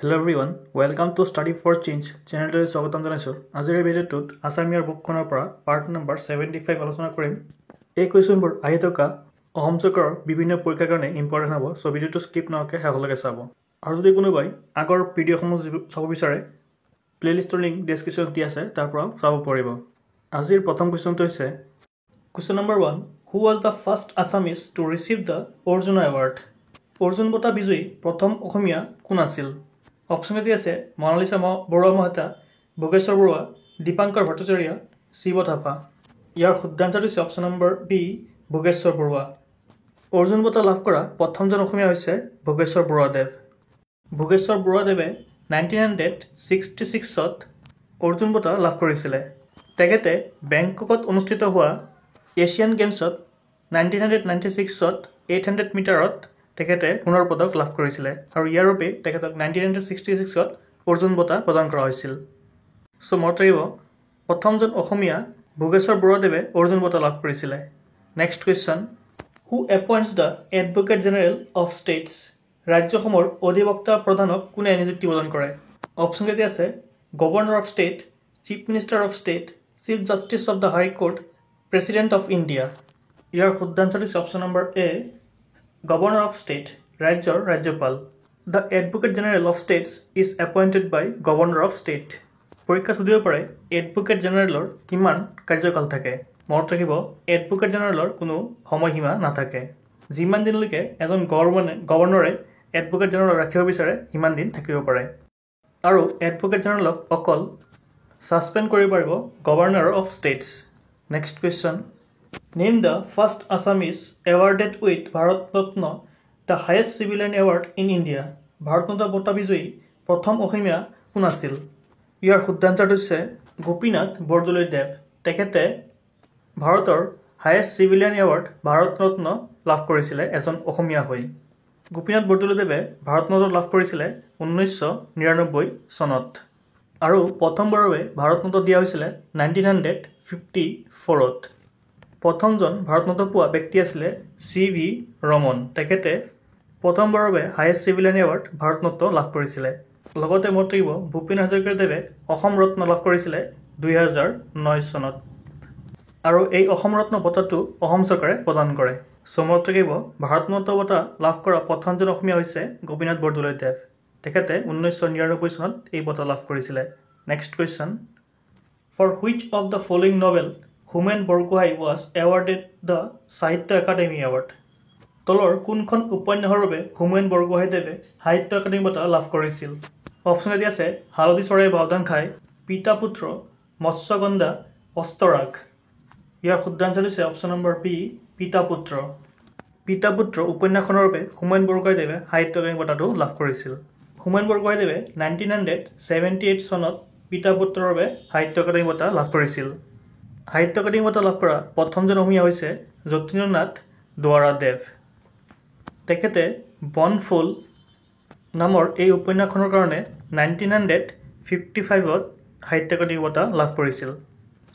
Hello everyone, welcome to Study for Change channel স্বাগতম জনাইছো। আজিৰ এই ভিডিঅ'টোত আসামীয়াৰ বুকখনৰ পৰা পাৰ্ট নম্বৰ 75 আলোচনা কৰিম। এই কুৱেশ্যনবোৰ আহি থকা অসম চৰকাৰৰ বিভিন্ন পৰীক্ষাৰ কাৰণে ইম্পৰ্টেণ্ট হ'ব, সো ভিডিঅ'টো স্কিপ নকৰাকৈ শেষলৈকে চাব। আৰু যদি কোনোবাই আগৰ ভিডিঅ'সমূহ চাব বিচাৰে প্লেলিষ্টৰ লিংক ডেছক্ৰিপশ্যনত দিয়া আছে, তাৰ পৰাও চাব পাৰিব। আজিৰ প্ৰথম কুৱেশ্যনটো হৈছে question number 1, who was the first Assamese to receive the Arjuna award? Arjuna বঁটা বিজয়ী প্ৰথম অসমীয়া কোন আছিল? অপশ্যনটি আছে মনালিছা বৰুৱা মহতা, ভোগেশ্বৰ বৰুৱা, দীপাংকৰ ভট্টাচাৰ্য, শিৱ থাপা। ইয়াৰ শুদ্ধ আনচাৰ হৈছে option number b, Bhogeswar Baruah. Arjuna বঁটা লাভ কৰা প্ৰথমজন অসমীয়া হৈছে ভোগেশ্বৰ বৰুৱাদেৱ। ভোগেশ্বৰ বৰুৱাদেৱে 1966ত অৰ্জুন বঁটা লাভ কৰিছিলে। তেখেতে বেংককত অনুষ্ঠিত হোৱা এছিয়ান গেমছত 1996ত 800 মিটাৰত তেখেতে সোণৰ পদক লাভ কৰিছিলে আৰু ইয়াৰ বাবে তেখেতক 1966ত অৰ্জুন বঁটা প্ৰদান কৰা হৈছিল। সো মনত ৰাখিব, প্ৰথমজন অসমীয়া ভোগেশ্বৰ বৰুৱাদেৱে অৰ্জুন বঁটা লাভ কৰিছিলে। Next question, who appoints the advocate general of states? ৰাজ্যসমূহৰ অধিবক্তা প্ৰধানক কোনে নিযুক্তি প্ৰদান কৰে? অপশ্যনকেইটা আছে governor of state, chief minister of state, chief justice of the high court, president of India. ইয়াৰ শুদ্ধ আনচাৰ হৈছে option number A, governor of state, ৰাজ্যৰ ৰাজ্যপাল। The advocate general of states is appointed by governor of state. পৰীক্ষাত সুধিব পাৰে advocate জেনেৰেলৰ কিমান কাৰ্যকাল থাকে। মনত ৰাখিব, এডভোকেট জেনেৰেলৰ কোনো সময়সীমা নাথাকে। যিমান দিনলৈকে এজন গভৰ্ণৰে এডভোকেট জেনেৰেলক ৰাখিব বিচাৰে সিমান দিন থাকিব পাৰে। আৰু এডভোকেট জেনেৰেলক অকল ছাছপেণ্ড কৰিব পাৰিব governor of states. Next question, name the first Assamese awarded with Bharat Ratna, the highest civilian award in India. Bharat Ratna বঁটা বিজয়ী প্ৰথম অসমীয়া কোন আছিল? ইয়াৰ শুদ্ধ আনচাৰটো হৈছে গোপীনাথ বৰদলৈদেৱ। তেখেতে ভাৰতৰ highest civilian award Bharat Ratna লাভ কৰিছিলে এজন অসমীয়া হৈ। গোপীনাথ বৰদলৈদেৱে ভাৰত ৰত্ন লাভ কৰিছিলে 1999 চনত আৰু প্ৰথমবাৰৰ বাবে ভাৰত ৰত্ন দিয়া হৈছিলে 1954ত। প্ৰথমজন ভাৰত ৰত্ন পোৱা ব্যক্তি আছিলে CV ৰমন। তেখেতে প্ৰথমবাৰৰ বাবে highest civilian award Bharat Ratna লাভ কৰিছিলে। লগতে মনত ৰাখিব, ভূপেন হাজৰিকাদেৱে অসম ৰত্ন লাভ কৰিছিলে 2009 চনত আৰু এই অসম ৰত্ন বঁটাটো অসম চৰকাৰে প্ৰদান কৰে। সো মনত ৰাখিব, ভাৰত ৰত্ন বঁটা লাভ কৰা প্ৰথমজন অসমীয়া হৈছে গোপীনাথ বৰদলৈদেৱ। তেখেতে 1999 চনত এই বঁটা লাভ কৰিছিলে। Next question, for which of the following novel Homen Borgohain was awarded the Sahitya Akademi award? তলৰ কোনখন উপন্যাসৰ বাবে হোমেন বৰগোহাঁইদেৱে সাহিত্য একাডেমী বঁটা লাভ কৰিছিল? অপশ্যন আছে হালধি চৰাইয়ে বাওধান খায়, পিতা পুত্ৰ, মৎস্যগন্ধা, অস্তৰাগ। ইয়াৰ শুদ্ধ আনচাৰ হৈছে অপশ্যন নম্বৰ বি, পিতা পুত্ৰ। পিতা পুত্ৰ উপন্যাসখনৰ বাবে হোমেন বৰগোহাঁইদেৱে সাহিত্য একাডেমী বঁটাটো লাভ কৰিছিল। হোমেন বৰগোহাঁইদেৱে 1978 চনত পিতা পুত্ৰৰ বাবে সাহিত্য একাডেমী বঁটা লাভ কৰিছিল। সাহিত্য একাডেমী বঁটা লাভ কৰা প্ৰথমজন অসমীয়া হৈছে যতীন্দ্ৰনাথ দুৱৰাদেৱ। তেখেতে বনফুল নামৰ এই উপন্যাসখনৰ কাৰণে 1955ত সাহিত্য একাডেমী বঁটা লাভ কৰিছিল।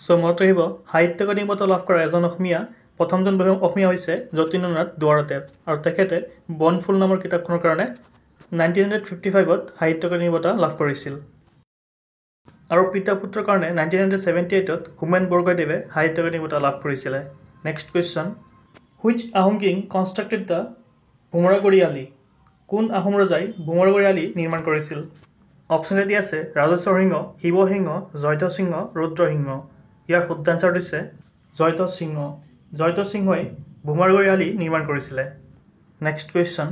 সো মনত ৰাখিব, সাহিত্য একাডেমী বঁটা লাভ কৰা এজন অসমীয়া প্ৰথমজন অসমীয়া হৈছে যতীন্দ্ৰনাথ দুৱৰাদেৱ আৰু তেখেতে বনফুল নামৰ কিতাপখনৰ কাৰণে 1955ত সাহিত্য একাডেমী বঁটা লাভ কৰিছিল। আৰু পিতা পুত্ৰৰ কাৰণে 1978ত হোমেন বৰগোহাঁইদেৱে সাহিত্য একাডেমী বঁটা লাভ কৰিছিলে। Next question, which Ahom king constructed the Bhomoraguri Ali? কোন আহোম ৰজাই ভোমৰাগুৰি আলি নিৰ্মাণ কৰিছিল? অপশ্যন এটি আছে ৰাজেশ্বৰ সিংহ, শিৱসিংহ, জয়ধ্বজ সিংহ, ৰুদ্ৰসিংহ। ইয়াৰ শুদ্ধ আনচাৰটো হৈছে জয়ধ্বজ সিংহ। জয়ধ্বজ সিংহই ভোমৰাগুৰি আলি নিৰ্মাণ কৰিছিলে। Next question,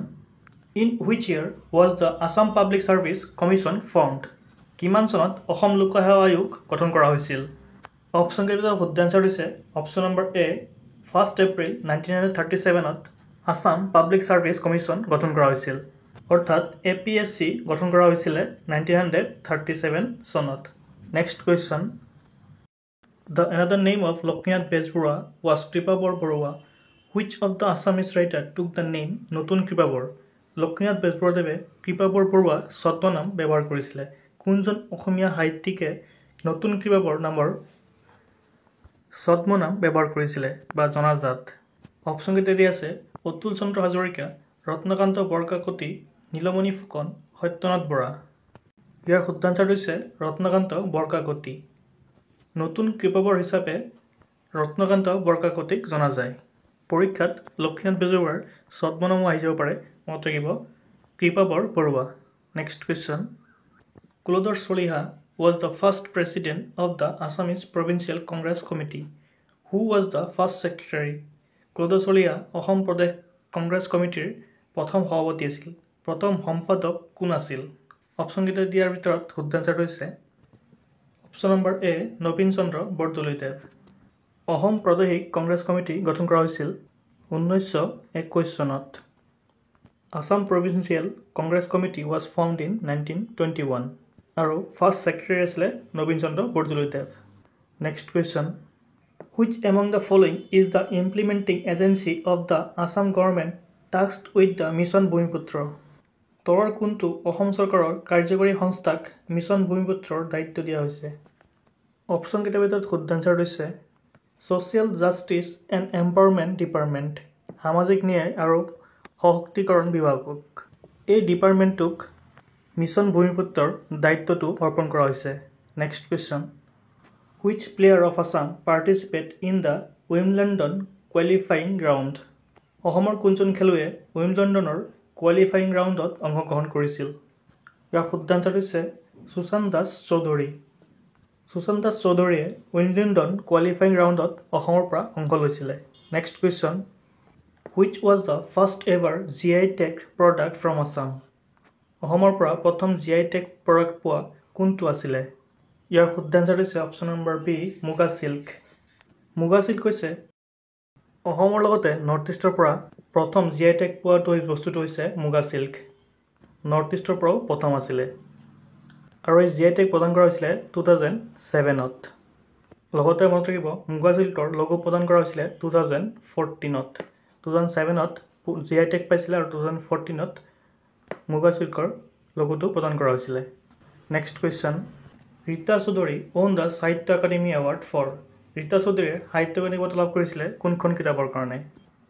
in which year was the Assam public service commission formed? কিমান চনত অসম লোকসেৱা আয়োগ গঠন কৰা হৈছিল? অপশ্যন কেইটাৰ শুদ্ধ আনচাৰ হৈছে অপশ্যন নম্বৰ এ, 1 এপ্ৰিল 1937ত আছাম পাব্লিক ছাৰ্ভিচ কমিশ্যন গঠন কৰা হৈছিল। অৰ্থাৎ APSC গঠন কৰা হৈছিলে 1937 চনত। Next question, the another name of Lakshminath Bezbaroa was Kripabar Baruah. Which of the Assamese writer took the name Natun Kripabar? Lakshminath বেজবৰুৱাদেৱে Kripabar Barua ছদ্মনাম ব্যৱহাৰ কৰিছিলে। কোনজন অসমীয়া সাহিত্যিকে নতুন কৃপাবৰ নামৰ ছদ্মনাম ব্যৱহাৰ কৰিছিলে বা জনাজাত? অপশ্যন কেইটা আছে অতুল চন্দ্ৰ হাজৰিকা, ৰত্নকান্ত বৰকাকতি, নীলমণি ফুকন, সত্যনাথ বৰা। ইয়াৰ শুদ্ধ আনচাৰটো হৈছে ৰত্নকান্ত বৰকাকতি নতুন কৃপবৰ হিচাপে ৰত্নকান্ত বৰকাকতিক জনা যায় পৰীক্ষাত লক্ষ্মীনাথ বেজবৰুৱাৰ ছদ্মনামো আহি যাব পাৰে মনত ৰাখিব Kripabar Baruah next question Kuladhar Chaliha was the first president of the Assamese Provincial Congress Committee. Who was the first secretary? Kuladhar Chaliha Assam প্ৰদেশ কংগ্ৰেছ কমিটিৰ প্ৰথম সভাপতি আছিল প্ৰথম সম্পাদক কোন আছিল অপশ্যনকেইটা দিয়াৰ ভিতৰত শুদ্ধ আনচাৰটো হৈছে অপশ্যন নম্বৰ এ নবীন চন্দ্ৰ বৰদলৈদেৱ অসম প্ৰাদেশিক কংগ্ৰেছ কমিটি গঠন কৰা হৈছিল 1921 চনত Assam Provincial Congress Committee was formed in 1921 আৰু ফাৰ্ষ্ট ছেক্ৰেটাৰী আছিলে নবীন চন্দ্ৰ বৰদলৈদেৱ next question Which among the following is the implementing agency of the Assam government tasked with the Mission Bhumiputra? তলৰ কোনটো অসম চৰকাৰৰ কাৰ্যকৰী সংস্থাক মিছন ভূমিপুত্ৰৰ দায়িত্ব দিয়া হৈছে অপশ্যন কেইটাৰ ভিতৰত শুদ্ধ আনচাৰটো হৈছে social justice and empowerment department সামাজিক ন্যায় আৰু সশক্তিকৰণ বিভাগক এই ডিপাৰ্টমেণ্টটোক মিছন ভূমিপুত্ৰৰ দায়িত্বটো অৰ্পণ কৰা হৈছে next question Which player of Assam participate in the Wimbledon qualifying round? অসমৰ কোনজন খেলুৱৈয়ে উইম্বলডনৰ কোৱালিফাইং ৰাউণ্ডত অংশগ্ৰহণ কৰিছিল ইয়াৰ শুদ্ধ আনচাৰটো হৈছে সুশান্ত দাস চৌধুৰী সুশান্ত দাস চৌধুৰীয়ে উইম্বলডন কোৱালিফাইং ৰাউণ্ডত অসমৰ পৰা অংশ লৈছিলে next question Which was the first ever GI tag product from Assam? অসমৰ পৰা প্ৰথম GI tag প্ৰডাক্ট পোৱা কোনটো আছিলে ইয়াৰ শুদ্ধ আনচাৰটো হৈছে অপশ্যন নম্বৰ বি মুগা চিল্ক হৈছে অসমৰ লগতে নৰ্থ ইষ্টৰ পৰা প্ৰথম GI tag পোৱাটো এই বস্তুটো হৈছে মুগা চিল্ক নৰ্থ ইষ্টৰ পৰাও প্ৰথম আছিলে আৰু এই GI tag প্ৰদান কৰা হৈছিলে 2007ত লগতে মনত ৰাখিব মুগা চিল্কৰ লোগো প্ৰদান কৰা হৈছিলে 2014ত 2007ত GI tag পাইছিলে আৰু 2014ত মুগা চিল্কৰ লোগোটো প্ৰদান কৰা হৈছিলে next question Rita Choudhury owned the Sahitya Akademi award for Rita চৌধুৰীয়ে সাহিত্য একাডেমী বঁটা লাভ কৰিছিলে কোনখন কিতাপৰ কাৰণে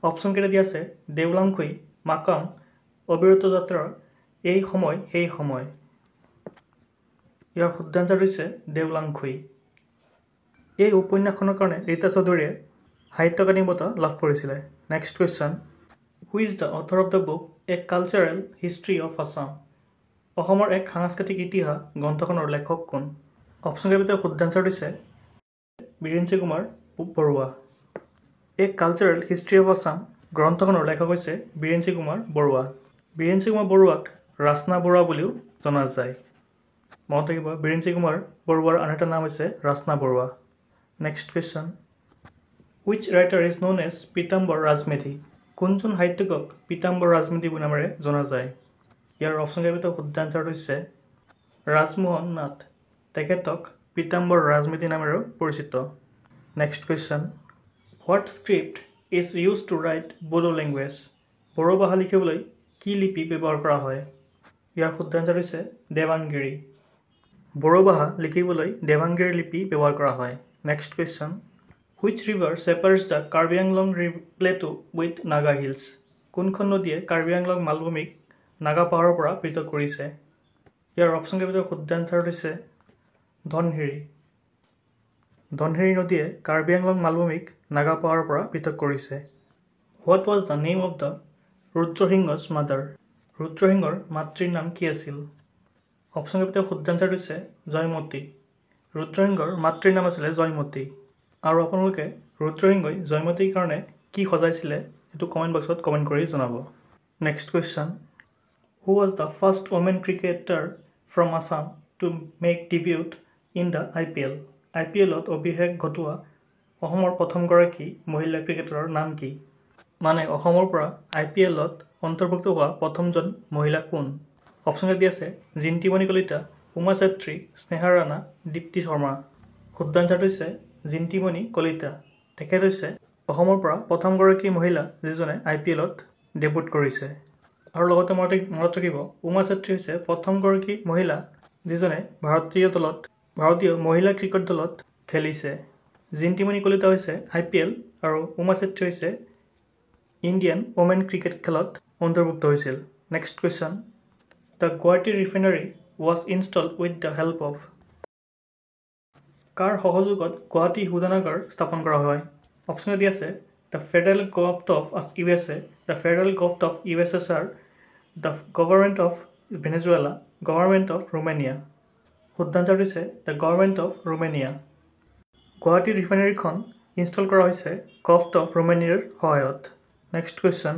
অপশ্যন কেইটা দিয়া আছে দেওলাংখুই মাকাম অবিৰত যাত্ৰাৰ এই সময় সেই সময় ইয়াৰ শুদ্ধ আনচাৰ হৈছে দেওলাংখুই এই উপন্যাসখনৰ কাৰণে ৰীতা চৌধুৰীয়ে সাহিত্য একাডেমী বঁটা লাভ কৰিছিলে next question who is the author of the book A cultural history of Assam অসমৰ এক সাংস্কৃতিক ইতিহাস গ্ৰন্থখনৰ লেখক কোন অপশ্যন কেইটাৰ ভিতৰত শুদ্ধ আনচাৰ হৈছে বীৰেন্দ্ৰ কুমাৰ বৰুৱা এ কালচাৰেল হিষ্ট্ৰী অফ আছাম গ্ৰন্থখনৰ লেখক হৈছে বীৰেন্দ্ৰ কুমাৰ বৰুৱাক ৰাচনা বৰুৱা বুলিও জনা যায় মনত ৰাখিব বীৰেন্দ্ৰ কুমাৰ বৰুৱাৰ আন এটা নাম হৈছে Rachna Barua next question Which writer is known as Pitambar Rajmedhi কোনজন সাহিত্যিকক পীতাম্বৰ ৰাজমেধি নামেৰে জনা যায় ইয়াৰ অপশ্যন কেইটা শুদ্ধ আনচাৰটো হৈছে ৰাজমোহন নাথ তেখেতক পীতাম্বৰ ৰাজমেধি নামেৰে পৰিচিত next question What script is used to write Bodo language Bodo ভাষা লিখিবলৈ কি লিপি ব্যৱহাৰ কৰা হয় ইয়াৰ শুদ্ধ আনচাৰ হৈছে দেৱাংগিৰি বড়ো ভাষা লিখিবলৈ দেৱাংগিৰি লিপি ব্যৱহাৰ কৰা হয় next question Which river separates the Karbi Anglong plateau with Naga Hills? কোনখন নদীয়ে কাৰ্বি আংলং মালভূমিক নাগা পাহাৰৰ পৰা পৃথক কৰিছে ইয়াৰ অপশ্যন কেইটা শুদ্ধ আনচাৰ হৈছে ধনহিৰি নদীয়ে কাৰ্বি আংলং মালভূমিক নাগা পাহাৰৰ পৰা পৃথক কৰিছে What was the name of the ৰুদ্ৰসিংহ's mother? ৰুদ্ৰসিংহৰ মাতৃৰ নাম কি আছিল অপশ্যন কেইটা শুদ্ধ আনচাৰ হৈছে জয়মতী ৰুদ্ৰসিংহৰ মাতৃৰ নাম আছিলে জয়মতী আৰু আপোনালোকে ৰুদ্ৰসিংহই জয়মতীৰ কাৰণে কি সজাইছিলে এইটো কমেণ্ট বক্সত কমেণ্ট কৰি জনাব next question Who was the first women cricketer from Assam to make debut in the IPL? IPLত অভিষেক ঘটোৱা অসমৰ প্ৰথমগৰাকী মহিলা ক্ৰিকেটাৰৰ নাম কি মানে অসমৰ পৰা IPLত অন্তৰ্ভুক্ত হোৱা প্ৰথমজন মহিলা কোন অপশ্যন দিয়া আছে জিন্তিমণি কলিতা উমা চেত্ৰী স্নেহা ৰাণা দীপ্তি শৰ্মা শুদ্ধ আনচাৰটো হৈছে জিন্তিমণি কলিতা তেখেত হৈছে অসমৰ পৰা প্ৰথমগৰাকী মহিলা যিজনে IPLত ডেবিউট কৰিছে আৰু লগতে মনত ৰাখিব উমা চেত্ৰী হৈছে প্ৰথমগৰাকী মহিলা যিজনে ভাৰতীয় মহিলা ক্ৰিকেট দলত খেলিছে জিন্তিমণি কলিতা হৈছে IPL আৰু উমা চেত্ৰী হৈছে ইণ্ডিয়ান ওমেন ক্ৰিকেট খেলত অন্তৰ্ভুক্ত হৈছিল next question the Guwahati refinery was installed with the help of? কাৰ সহযোগত গুৱাহাটী শোধনাগাৰ স্থাপন কৰা হয়? অপশ্যন এ আছে the Federal Government of USA, the Federal Government of USSR, the Government of Venezuela, Government of Romania. শুদ্ধ আনচাৰ দিছে the Government of Romania. Guwahati ৰিফাইনেৰীখন install কৰা হৈছে গভৰ্ণমেণ্ট অফ ৰোমানিয়াৰ সহায়ত। Next question,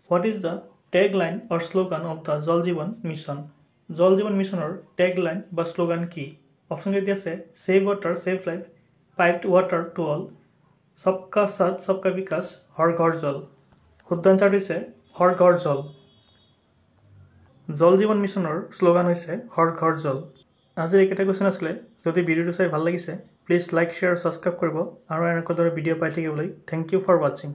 what is the tag line or slogan of the Jal Jeevan mission? Jal Jeevan মিছনৰ tag line বা slogan কি? অপশ্যন এ আছে save water save life, piped water to all, সবকা সাথ সবকা বিকাশ, হৰ ঘৰ জল। শুদ্ধ আনচাৰ দিছে হৰ ঘৰ জল। জল জীৱন মিছনৰ শ্লোগান হৈছে হৰ ঘৰ জল। আজিৰ এইকেইটা কুৱেশ্যন আছিলে। যদি ভিডিঅ'টো চাই ভাল লাগিছে প্লিজ লাইক শ্বেয়াৰ ছাবস্ক্ৰাইব কৰিব আৰু এনেকুৱা দৰে ভিডিঅ' পাই থাকিবলৈ। থেংক ইউ ফৰ ৱাচিং।